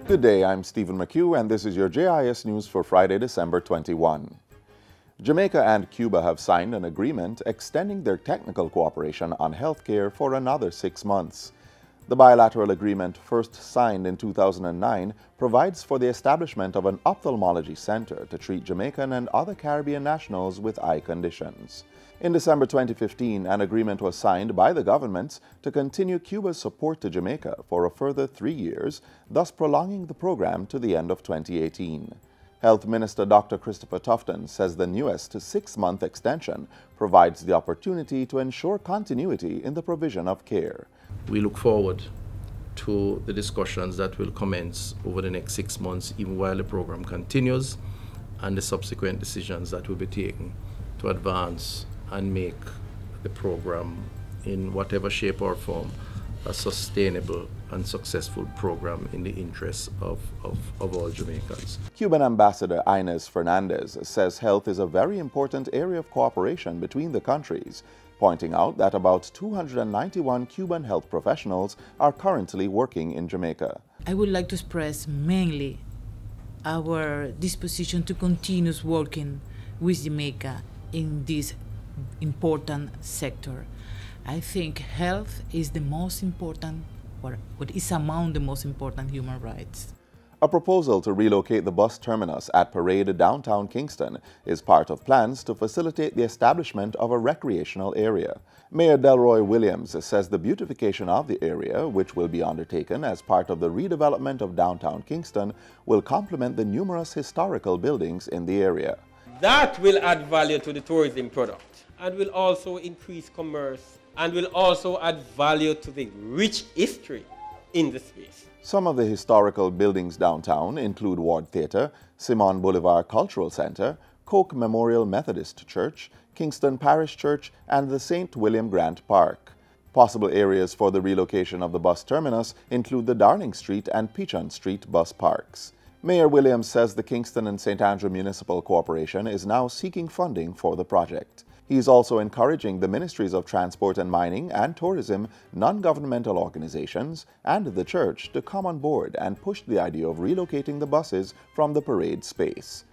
Good day, I'm Stephen McHugh, and this is your JIS News for Friday, December 21. Jamaica and Cuba have signed an agreement extending their technical cooperation on healthcare for another 6 months. The bilateral agreement, first signed in 2009, provides for the establishment of an ophthalmology center to treat Jamaican and other Caribbean nationals with eye conditions. In December 2015, an agreement was signed by the governments to continue Cuba's support to Jamaica for a further 3 years, thus prolonging the program to the end of 2018. Health Minister Dr. Christopher Tufton says the newest 6-month extension provides the opportunity to ensure continuity in the provision of care. We look forward to the discussions that will commence over the next 6 months, even while the program continues, and the subsequent decisions that will be taken to advance and make the program, in whatever shape or form, a sustainable and successful program in the interests of all Jamaicans. Cuban Ambassador Inez Fernandez says health is a very important area of cooperation between the countries, pointing out that about 291 Cuban health professionals are currently working in Jamaica. I would like to express mainly our disposition to continue working with Jamaica in this important sector. I think health is the most important, or what is among the most important human rights. A proposal to relocate the bus terminus at Parade downtown Kingston is part of plans to facilitate the establishment of a recreational area. Mayor Delroy Williams says the beautification of the area, which will be undertaken as part of the redevelopment of downtown Kingston, will complement the numerous historical buildings in the area. That will add value to the tourism product and will also increase commerce and will also add value to the rich history in the space. Some of the historical buildings downtown include Ward Theatre, Simon Boulevard Cultural Center, Coke Memorial Methodist Church, Kingston Parish Church, and the St. William Grant Park. Possible areas for the relocation of the bus terminus include the Darling Street and Peachon Street bus parks. Mayor Williams says the Kingston and St. Andrew Municipal Corporation is now seeking funding for the project. He is also encouraging the Ministries of Transport and Mining and Tourism, non-governmental organizations, and the church to come on board and push the idea of relocating the buses from the parade space.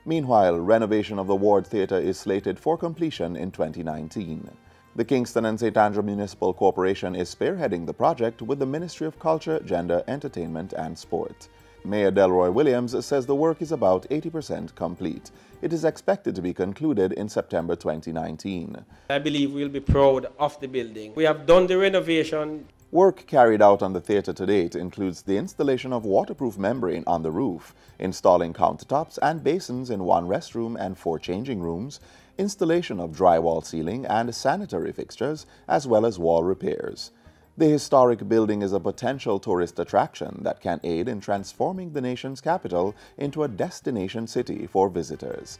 Meanwhile, renovation of the Ward Theatre is slated for completion in 2019. The Kingston and St. Andrew Municipal Corporation is spearheading the project with the Ministry of Culture, Gender, Entertainment and Sport. Mayor Delroy Williams says the work is about 80% complete. It is expected to be concluded in September 2019. I believe we'll be proud of the building. We have done the renovation. Work carried out on the theatre to date includes the installation of waterproof membrane on the roof, installing countertops and basins in 1 restroom and 4 changing rooms, installation of drywall ceiling and sanitary fixtures, as well as wall repairs. The historic building is a potential tourist attraction that can aid in transforming the nation's capital into a destination city for visitors.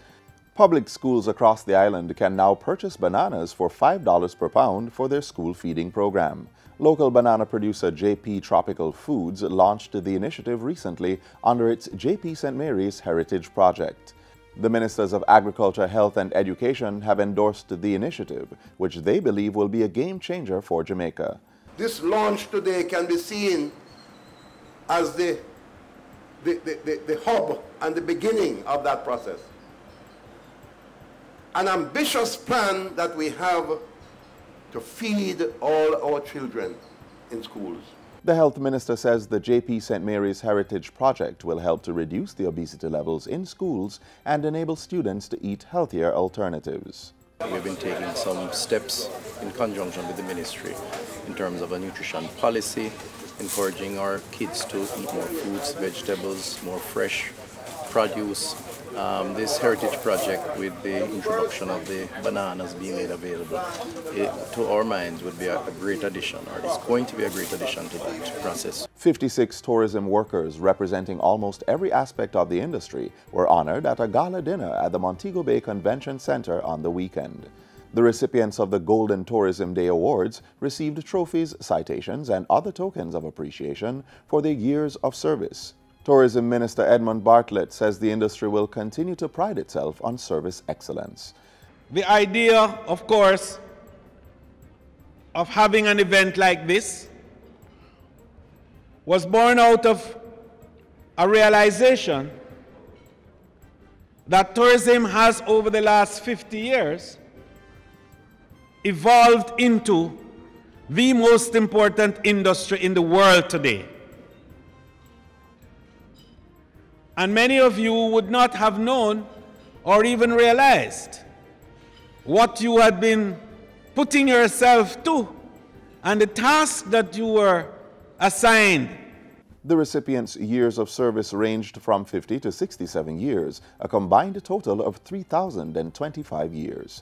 Public schools across the island can now purchase bananas for $5 per pound for their school feeding program. Local banana producer JP Tropical Foods launched the initiative recently under its JP St. Mary's Heritage Project. The Ministers of Agriculture, Health and Education have endorsed the initiative, which they believe will be a game changer for Jamaica. This launch today can be seen as the hub and the beginning of that process. An ambitious plan that we have to feed all our children in schools. The health minister says the JP St. Mary's Heritage Project will help to reduce the obesity levels in schools and enable students to eat healthier alternatives. We've been taking some steps in conjunction with the ministry in terms of a nutrition policy, encouraging our kids to eat more fruits, vegetables, more fresh produce. This heritage project, with the introduction of the bananas being made available, to our minds would be a great addition, or it's going to be a great addition to that process. 56 tourism workers representing almost every aspect of the industry were honored at a gala dinner at the Montego Bay Convention Center on the weekend. The recipients of the Golden Tourism Day Awards received trophies, citations, and other tokens of appreciation for their years of service. Tourism Minister Edmund Bartlett says the industry will continue to pride itself on service excellence. The idea, of course, of having an event like this was born out of a realization that tourism has, over the last 50 years, evolved into the most important industry in the world today. And many of you would not have known or even realized what you had been putting yourself to and the task that you were assigned. The recipients' years of service ranged from 50 to 67 years, a combined total of 3,025 years.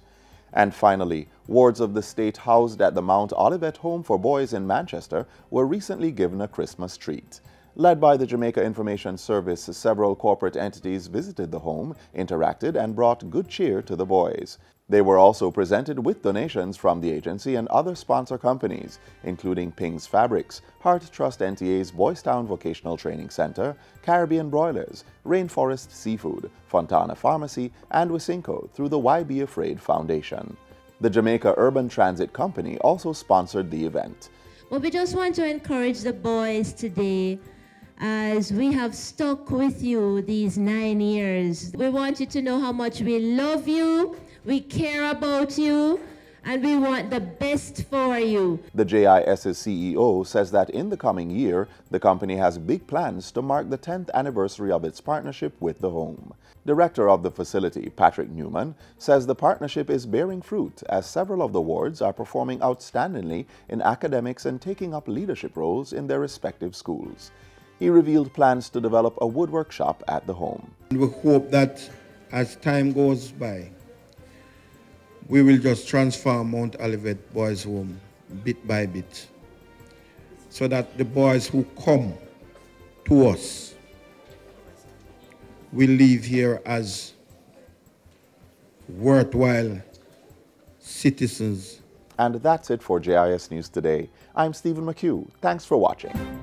And finally, wards of the state housed at the Mount Olivet Home for Boys in Manchester were recently given a Christmas treat. Led by the Jamaica Information Service, several corporate entities visited the home, interacted, and brought good cheer to the boys. They were also presented with donations from the agency and other sponsor companies, including Ping's Fabrics, Heart Trust NTA's Boys Town Vocational Training Center, Caribbean Broilers, Rainforest Seafood, Fontana Pharmacy, and Wisinco through the Why Be Afraid Foundation. The Jamaica Urban Transit Company also sponsored the event. Well, we just want to encourage the boys today, as we have stuck with you these 9 years. We want you to know how much we love you, we care about you, and we want the best for you. The JIS's CEO says that in the coming year, the company has big plans to mark the 10th anniversary of its partnership with the home. Director of the facility, Patrick Newman, says the partnership is bearing fruit as several of the wards are performing outstandingly in academics and taking up leadership roles in their respective schools. He revealed plans to develop a woodwork shop at the home. We hope that as time goes by, we will just transform Mount Olivet Boys Home bit by bit, so that the boys who come to us will leave here as worthwhile citizens. And that's it for JIS News Today. I'm Stephen McHugh. Thanks for watching.